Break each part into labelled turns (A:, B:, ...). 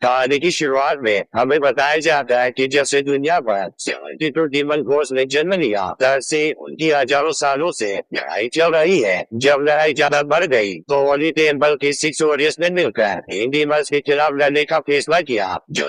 A: कहानी की शुरुआत में हमें बताया जाता है कि जब से दुनिया पर सेवेंटी डीमन घोष ने जन्म लिया, तब से उनकी हजारों सालों से लड़ाई चल रही है। जब लड़ाई ज्यादा बढ़ गई तो ओली टेम्पल के 6 वॉरियर्स ने मिलकर इन डीमंस के खिलाफ लड़ने का फैसला किया, जो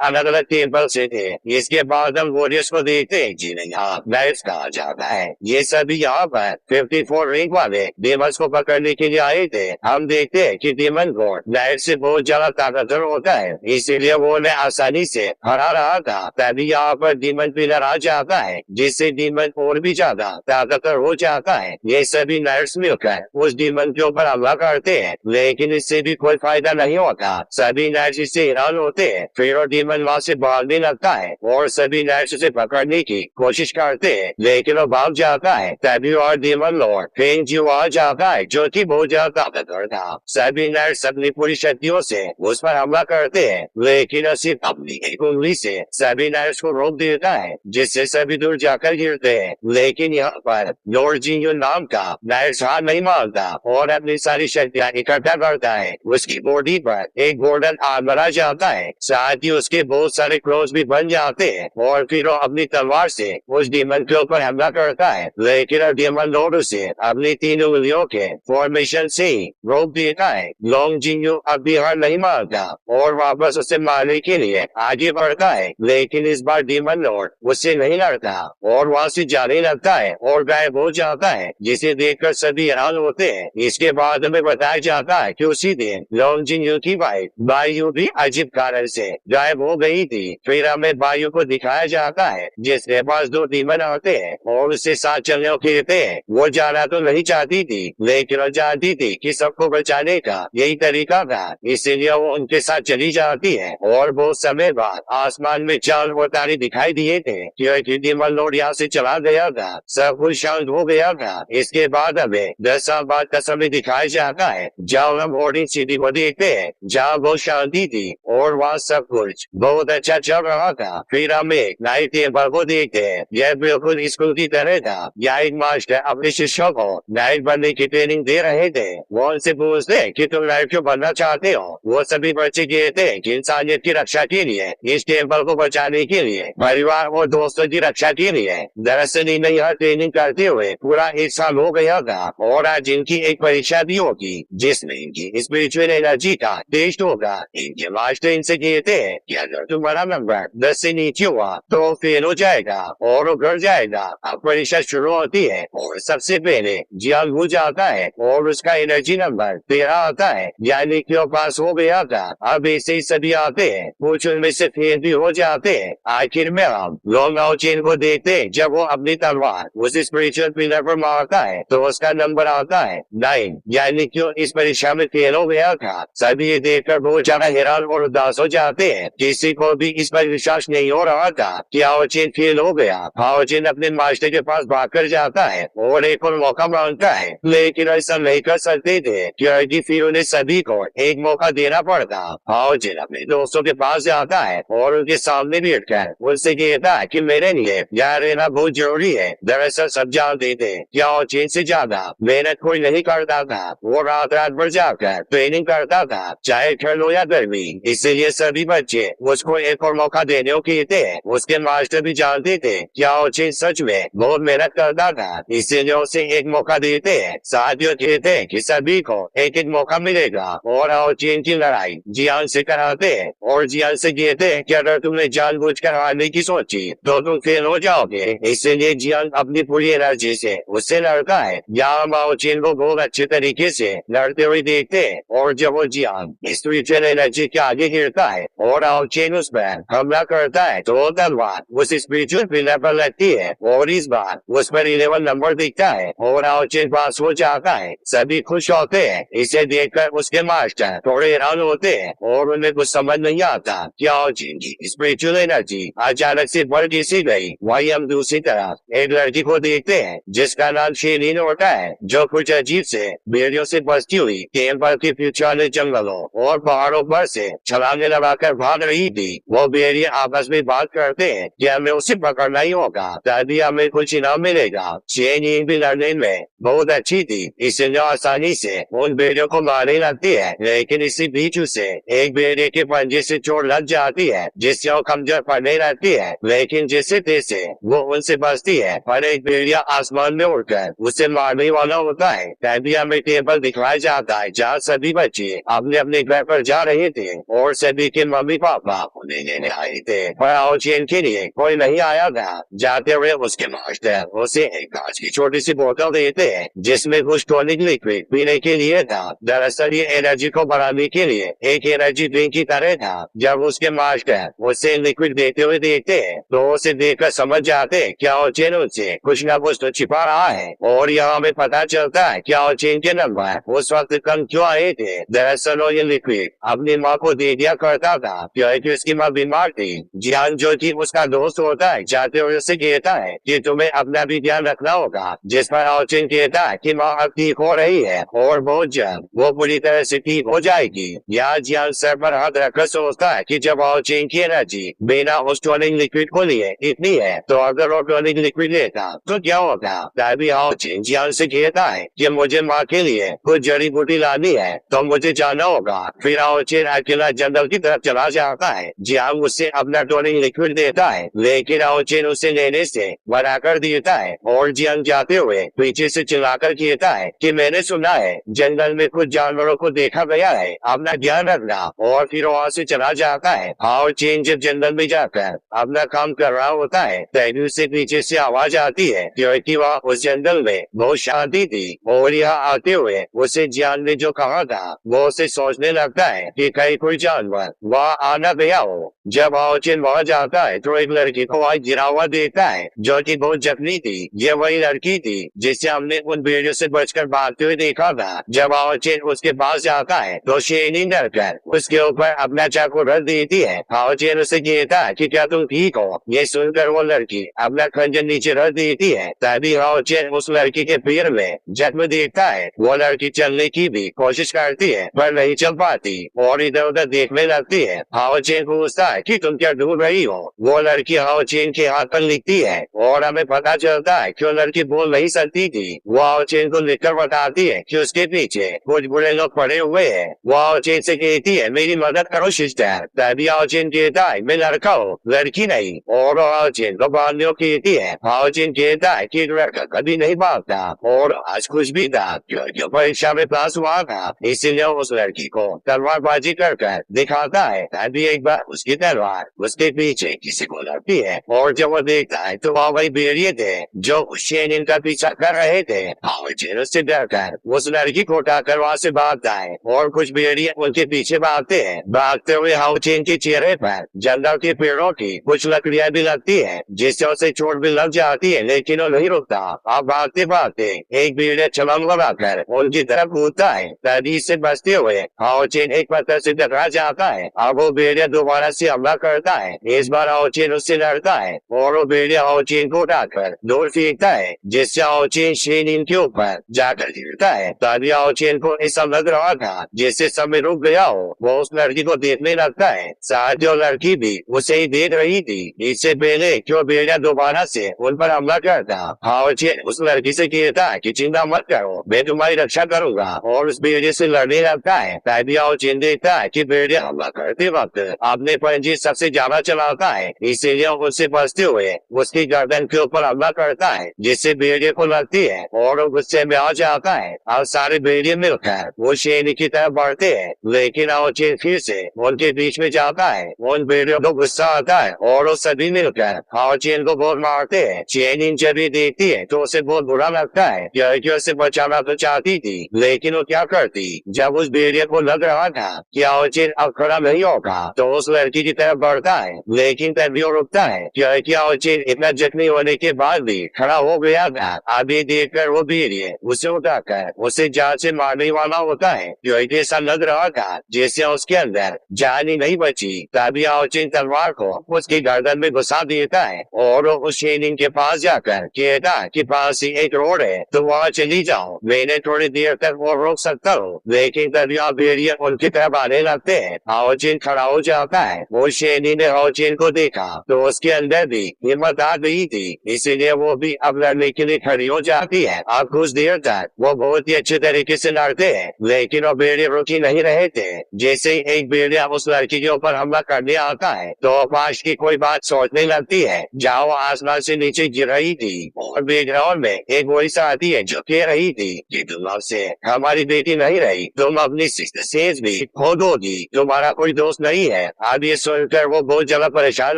A: अलग अलग टेम्पल से थे। इसके बाद हम वॉरियर्स को देखते हैं जिन्हें यहाँ नाइट्स कहा जाता है। ये सभी यहाँ पर 54 रैंक वाले डीमंस को पकड़ने के लिए आए थे। हम देखते हैं कि डीमन गॉड नाइट से बहुत ज्यादा ताकतवर होता है, इसीलिए वो उन्हें आसानी से हरा रहा था। तभी यहाँ पर डीमन पिलर आ जाता है, जिससे डीमन और भी ज्यादा ताकतवर हो जाता है। ये सभी नाइट्स मिलकर उस डीमन के ऊपर हमला करते हैं, लेकिन इससे भी कोई फायदा नहीं होता। सभी नाइट्स इससे हैरान होते हैं। फिर वो डीमन वहाँ से भागने लगता है और सभी नाइट्स उसे पकड़ने की कोशिश करते हैं, लेकिन वो भाग जाता है। तभी और डीमन लॉर्ड फेंग जी आ जाता है, जो कि बहुत ज्यादा ताकतवर था। सभी नाइट्स अपनी पूरी शक्तियों से उस पर हमला करते हैं, लेकिन सिर्फ अपनी एक उंगली से सभी नाइट्स को रोक देता है, जिससे सभी दूर जाकर गिरते हैं। लेकिन यहाँ पर लॉर्ड जिंगू नाम का नाइट्स हार नहीं मानता और अपनी सारी शक्तियाँ इकट्ठा करता है। उसकी बॉडी पर एक गोल्डन आर्मर आ जाता है, साथ ही उसके बहुत सारे क्लोज भी बन जाते हैं और फिर वो अपनी तलवार से उस डीमन के ऊपर हमला करता है। लेकिन डीमन लॉर्ड उसे अपनी 3 उंगलियों के फॉर्मेशन से ही रोक देता है। लॉन्ग जिंगू अब भी हार नहीं मानता और वापस उसे मारने के लिए आगे बढ़ता है, लेकिन इस बार डीमन लॉर्ड उससे नहीं लड़ता और वहाँ से जाने लगता है और गायब हो जाता है, जिसे देखकर सभी हैरान होते हैं। इसके बाद हमें बताया जाता है कि उसी दिन लॉन्ग जिंगू की वाइफ बायू भी अजीब कारण से गायब हो गई थी। फिर हमें बायू को दिखाया जाता है, जिसके पास 2 डीमन आते हैं और उससे साथ चलने को कहते हैं। वो जाना तो नहीं चाहती थी, लेकिन वो जानती थी कि सबको बचाने का यही तरीका था, इसीलिए वो उनके साथ चली जाती है। और बहुत समय बाद आसमान में चांद और तारे दिखाई दिए थे, क्योंकि डीमन लॉर्ड यहाँ से चला गया था। सब कुछ शांत हो गया था। इसके बाद हमें 10 साल बाद का समय दिखाया जाता है, जहाँ हम होर्डिंग सिटी को देखते हैं, जहाँ बहुत शांति थी और वहाँ सब कुछ बहुत अच्छा चल रहा था। फिर हम एक नाइट टेम्पल को देखते हैं। यह बिल्कुल स्कूल की तरह था। यहाँ एक मास्टर अपने शिष्यों को नाइट बनने की ट्रेनिंग दे रहे थे। वो उनसे पूछते कि तुम नाइट क्यों बनना चाहते हो। वो सभी बच्चे कहते हैं कि इंसानियत की रक्षा के लिए, इस टेम्पल को बचाने के लिए, परिवार और दोस्तों की रक्षा के लिए। दरअसल इन्हें यहाँ ट्रेनिंग करते हुए पूरा 1 साल हो गया था और आज इनकी एक परीक्षा भी होगी, जिसमें इनकी स्पिरिचुअल एनर्जी का टेस्ट होगा। इनके मास्टर इनसे कहते हैं कि अगर तुम्हारा नंबर 10 से नीचे हुआ तो फेल हो जाएगा और वो घर जाएगा। अब परीक्षा शुरू होती है और सबसे पहले जियान हो जाता है और उसका एनर्जी नंबर 13 आता है, यानी कि वो पास हो गया था। अब ऐसे ही सभी आते हैं, कुछ उनमें से फेल भी हो जाते हैं। आखिर में हम लॉन्ग आउट चेन को देखते हैं। जब वो अपनी तलवार उस स्पिरिचुअल पिलर पर मारता है तो उसका नंबर आता है 9, यानी कि इस परीक्षा में फेल हो गया था। सभी ये देखकर बहुत ज्यादा हैरान और उदास हो जाते हैं। किसी को भी इस पर विश्वास नहीं हो रहा था कि हाओचेन फेल हो गया। हाओचेन अपने मास्टर के पास भागकर जाता है और एक और मौका मांगता है, लेकिन ऐसा नहीं कर सकते थे क्योंकि फिर उन्हें सभी को एक मौका देना पड़ता। हाओचेन अपने दोस्तों के पास जाता है और उनके सामने बैठकर उनसे कहता है कि मेरे लिए यहाँ रहना बहुत जरूरी है। दरअसल सब जानते थे कि हाओचेन से ज्यादा मेहनत कोई नहीं करता था। वो रात रात भर जाकर ट्रेनिंग करता था, चाहे ठंड हो या गर्मी। इसीलिए सभी बच्चे उसको एक और मौका देने को कहते हैं। उसके मास्टर भी जानते थे कि हाओचेन सच में बहुत मेहनत करता था, इसीलिए उसे एक मौका देते हैं। साथियों कहते हैं कि सभी को एक एक मौका मिलेगा और हाओचेन की लड़ाई जियान से कराते हैं और जियान से कहते हैं कि अगर तुमने जानबूझकर हारने की सोची तो तुम फेल हो जाओगे। इसीलिए जियान अपनी पूरी एनर्जी से उससे लड़ता है। यहाँ हम हाओचेन को बहुत अच्छे तरीके से लड़ते हुए देखते हैं और जब वो जियान स्पिरिचुअल एनर्जी के आगे गिरता है और हाओचेन उस पर हमला करता है तो तलवार उस स्पिरिचुअल पिलर पर लगती है और इस बार उस पर 11 नंबर दिखता है और हाओचेन पास हो जाता है। सभी खुश होते हैं। इसे देखकर उसके मास्टर थोड़े हैरान होते हैं और उन्हें कुछ समझ नहीं आता कि हाओचेन की स्पिरिचुअल एनर्जी अचानक से बढ़ कैसी गई। वही हम दूसरी तरफ एक लड़की को देखते हैं जिसका नाम शेलीन होता है, जो कुछ अजीब से बेड़ियों से बसती हुई टेम्पल के पीछे वाले जंगलों और पहाड़ों पर से छलांगे लगाकर भाग रही थी। वो बेड़िए आपस में बात करते हैं कि हमें उसे पकड़ना ही होगा, तभी हमें कुछ इनाम मिलेगा। शेलीन भी लड़ने में बहुत अच्छी थी, इसलिए आसानी से उन बेड़ियों को मारने लगती है, लेकिन इसी बीच उसे एक बेड़े के पंजे से चोट लग जाती है जिससे वो कमजोर पड़ने लगती है, लेकिन जैसे तैसे वो उनसे बचती है पर एक भेड़िया आसमान में उड़कर उसे मारने वाला होता है। तभी हमें टेबल दिखलाया जाता है जहाँ सभी बच्चे अपने अपने घर पर जा रहे थे और सभी के मम्मी पापा उन्हें लेने आए थे, पर ओजेन के लिए कोई नहीं आया था। जाते हुए उसके मास्टर उसे एक कांच की छोटी सी बोतल देते हैं जिसमें कुछ टॉनिक लिक्विड पीने के लिए था। दरअसल ये एनर्जी को बढ़ाने के लिए एक एनर्जी ड्रिंक की तरह था। जब उसके मास्टर उसे लिक्विड देते हुए देखते हैं तो उसे देखकर समझ जाते हैं क्या ओजेन उनसे कुछ न कुछ तो छिपा रहा है, और यहाँ हमें पता चलता है क्या ओजेन के नंबर उस वक्त कम क्यों आए थे। दरअसल वो ये लिक्विड अपनी माँ को दे दिया करता था क्योंकि उसकी माँ बीमार थी। जियान जो कि उसका दोस्त होता है जाते हुए उसे कहता है कि तुम्हें अपना भी ध्यान रखना होगा, जिस पर ओजेन कहता है कि माँ अब ठीक हो रही है और बहुत जल्द वो पूरी तरह से ठीक हो जाएगी। यहाँ जियान सर पर हाथ रखकर सोचता है कि जब ओजेन की एनर्जी बिना उस टॉनिक लिक्विड को लिए इतनी है तो अगर वो टॉनिक लिक्विड लेता तो क्या होगा। तभी ओजेन जियान से कहता है कि मुझे माँ के लिए कुछ जड़ी बूटी लानी है तो मुझे जाना होगा। फिर ओजेन अकेला जंगल की तरफ चला जाता है। जियान उससे अपना टॉनिक लिक्विड देता है लेकिन ओजेन उसे लेने से मना कर देता है और जियान जाते हुए पीछे से चिल्लाकर कहता है कि मैंने सुना है जंगल में कुछ जानवरों को देखा गया है, अपना ध्यान रखना, और फिर वहाँ से चला जाता है। ओजेन जब जंगल में जाकर अपना काम कर रहा होता है तभी उसे पीछे से आवाज आती है क्योंकि वह उस जंगल में बहुत शांति थी और यहाँ आते हुए उसे जियान ने जो कहा था वो उसे सोचने लगता है कि कहीं कोई जानवर वहाँ आना गया हो। जब ओजेन वहाँ जाता है तो एक लड़की को वहाँ गिरा हुआ देखता है जो कि बहुत जख्मी थी। ये वही लड़की थी जिसे हमने उन भेड़ियों से बचकर भागते हुए देखा था। जब ओजेन उसके पास जाता है तो शेरनी डरकर उसके ऊपर अपना चाकू रख देती है। ओजेन उसे कहता है कि क्या तुम ठीक हो। ये सुनकर वो लड़की अपना खंजर नीचे रख देती है। तभी ओजेन उस लड़की के पैर में जख्म देखता है। वो लड़की चलने की भी कोशिश करती है पर नहीं चल पाती और इधर उधर देखने लगती है। ओजेन पूछता है कि तुम क्या ढूंढ रही हो। वो लड़की ओजेन के हाथ पर लिखती है और हमें पता चलता है कि वो लड़की बोल नहीं सकती थी। वो ओजेन को लिखकर बताती है कि उसके पीछे कुछ बुरे लोग पड़े हुए हैं। वो ओजेन से कहती है मेरी मदद करो सिस्टर। तभी ओजेन कहता है मैं लड़का हूँ लड़की नहीं, और ओजेन को भागने को कहती है। ओजेन कहता है कि लड़का कभी नहीं भागता और आज कुछ भी था क्योंकि परीक्षा में पास हुआ था, इसीलिए उस लड़की को तलवारबाजी कर दिखाता है। तभी एक बार उसकी तलवार उसके पीछे किसी को लगती है और जब वो देखता है तो वहाँ वही भेड़िए थे जो उस शेरनी का पीछा कर रहे थे। ओजेन उससे डरकर उस लड़की को उठाकर वहाँ से भागता है और कुछ भेड़िए उनके पीछे भागते हैं। भागते हुए ओजेन के चेहरे पर जंगल के पेड़ों की कुछ लकड़ियां भी लगती है जिससे उसे चोट भी लग जाती है, लेकिन वो नहीं रुकता। अब भागते भागते एक भेड़िया छलांग लगाकर उनकी तरफ कूदता है। तभी से बचते हुए ओजेन एक पत्थर से टकरा जाता है। अब वो भेड़िया दोबारा से हमला करता है। इस बार ओजेन उससे लड़ता है और वो भेड़िया ओजेन को उठाकर दूर फेंकता है जिससे ओजेन शेरनी के ऊपर जाकर गिरता है। तभी ओजेन को ऐसा लग रहा था जैसे समय रुक गया हो। वो उस लड़की को देखने लगता है, शायद जो लड़की भी उसे ही देख रही थी। इससे पहले क्यों भेड़िया दोबारा से उन पर हमला करता। ओजेन उस लड़की से कहता है कि चिंता मत करो मैं तुम्हारी रक्षा करूंगा और उस भेड़िए से लड़ने लगता है। तभी ओजेन देखता है कि भेड़िया हमला करते वक्त अपने पंजे सबसे ज्यादा चलाता है, इसीलिए उससे बचते हुए उसकी गर्दन के ऊपर हमला करता है जिससे भेड़िए को लगती है और वो गुस्से में आ जाता है। अब सारे भेड़िए मिलकर वो शेरनी की तरफ बढ़ते हैं, लेकिन ओजेन फिर से उनके बीच में जाता है। उन भेड़ियों को गुस्सा आता है और वो सभी मिलकर ओजेन को बहुत मारते हैं। शेरनी जब भी देखती है तो उसे बहुत बुरा लगता है क्योंकि उसे बचाना तो चाहती थी, लेकिन वो क्या करती। जब उस भेड़िए को लग रहा था कि ओजेन अब खड़ा नहीं होगा तो उस लड़की की तरफ बढ़ता है, लेकिन तभी वो रुकता है क्योंकि ओजेन इतना जख्मी होने के बाद भी खड़ा हो गया था। अभी देखकर वो भेड़िए उसे उठाकर उसे जान से मारने वाला होता है क्योंकि ऐसा लग रहा था जैसे उसके अंदर जान ही नहीं बची। तभी ओजेन तलवार को उसकी गर्दन में घुसा देता है और उस शेरनी के पास जाकर कहता कि पास ही एक रोड है तो वहाँ चली जाओ, मैंने थोड़ी देर तक वो रोक सकता हूँ। लेकिन तभी भेड़िए उनकी तरफ आने लगते हैं। ओजेन खड़ा हो जाता है। वो शेरनी ने ओजेन को देखा तो उसके अंदर भी हिम्मत आ गई थी, इसीलिए वो भी अब लड़ने के लिए खड़ी हो जाती है। अब कुछ देर तक वो बहुत ही अच्छे तरीके से लड़ते हैं, लेकिन वो भेड़िए रुक ही नहीं रहे थे। जैसे जैसे एक भेड़िया उस लड़की के ऊपर हमला करने आता है तो आकाश की कोई बात सोचने लगती है जहाँ वो आसमान से नीचे गिर रही थी और बैकग्राउंड में एक वॉइस आती है जो कह रही थी कि तुम हमसे हमारी बेटी नहीं रही, तुम अपनी सेज भी खो दोगी, तुम्हारा कोई दोस्त नहीं है। अब ये सुनकर वो बहुत ज्यादा परेशान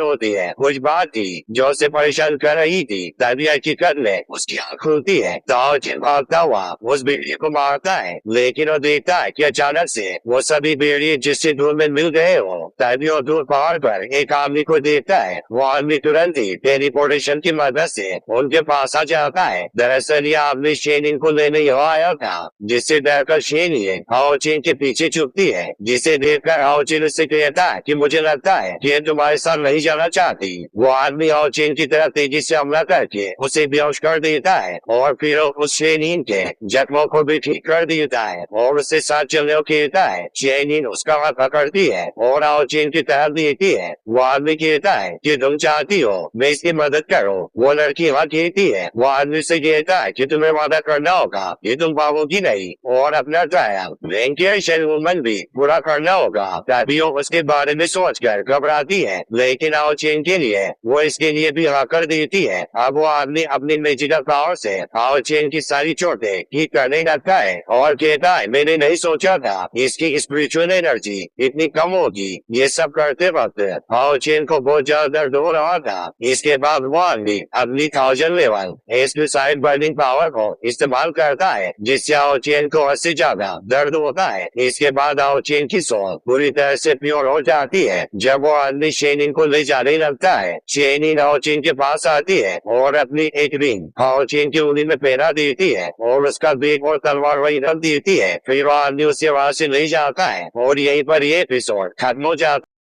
A: होती है। कुछ बात थी जो उसे परेशान कर रही थी, तभी हकीकत में उसकी आँख खुलती है तो भागता हुआ उस भेड़िए को मारता है, लेकिन वो देखता है कि अचानक से वो सभी भेड़िए जिससे दूर में मिल गए हो, तभी वो दूर पहाड़ पर एक आदमी को देखता है। वो आदमी तुरंत ही टेलीपोर्टेशन की मदद से उनके पास आ जाता है। दरअसल ये आदमी शेनिन को लेने यहाँ आया था, जिससे डरकर शेनिन हाओचिन के पीछे छुपती है, जिसे देखकर हाओचिन उससे कहता है कि मुझे लगता है कि तुम्हारे साथ नहीं जाना चाहती। वो आदमी हाओचिन की तरफ तेजी से हमला करके उसे बेहोश कर देता है और फिर उस शेनिन के जख्मों को भी ठीक कर देता है और उससे साथ चलने को कहता है। शेनिन उसका हाथ पकड़ती है और हाओचिन की तरफ देखती है। वो आदमी कहता है कि तुम चाहती हो मैं इसकी मदद करूं। वो लड़की वहाँ कहती है। वो आदमी से कहता है कि तुम्हें वादा करना होगा कि तुम पाओगी नहीं और अपना ट्रायल वेंकेशन वुमन भी पूरा करना होगा। तभी वो उसके बारे में सोचकर घबराती है, लेकिन हाओचिन के लिए वो इसके लिए भी हाँ कर देती है। अब वो आदमी अपनी मैजिकल पावर से हाओचिन की सारी चोटें ठीक करने लगता है और कहता है मैंने नहीं सोचा था इसकी स्पिरिचुअल एनर्जी इतनी कम होगी। ये सब करते वक्त हाओचिन को बहुत ज्यादा दर्द हो रहा था। इसके बाद वो आदमी अपनी 1000 लेवल स्पेसाइड बर्निंग पावर को इस्तेमाल करता है, जिससे हाओचिन को उससे ज्यादा दर्द होता है। इसके बाद हाओचिन की सोल पूरी तरह से प्योर हो जाती है। जब वो आदमी शेनिन को ले जाने लगता है, शेनिन हाओचिन के पास आती है और अपनी एक रिंग हाओचिन की उंगली में पहना देती है और उसका बेग और तलवार वही रख देती है। फिर वो आदमी उसे वहां से ले जाता है और यहीं पर ये एपिसोड खत्म हो जाता है।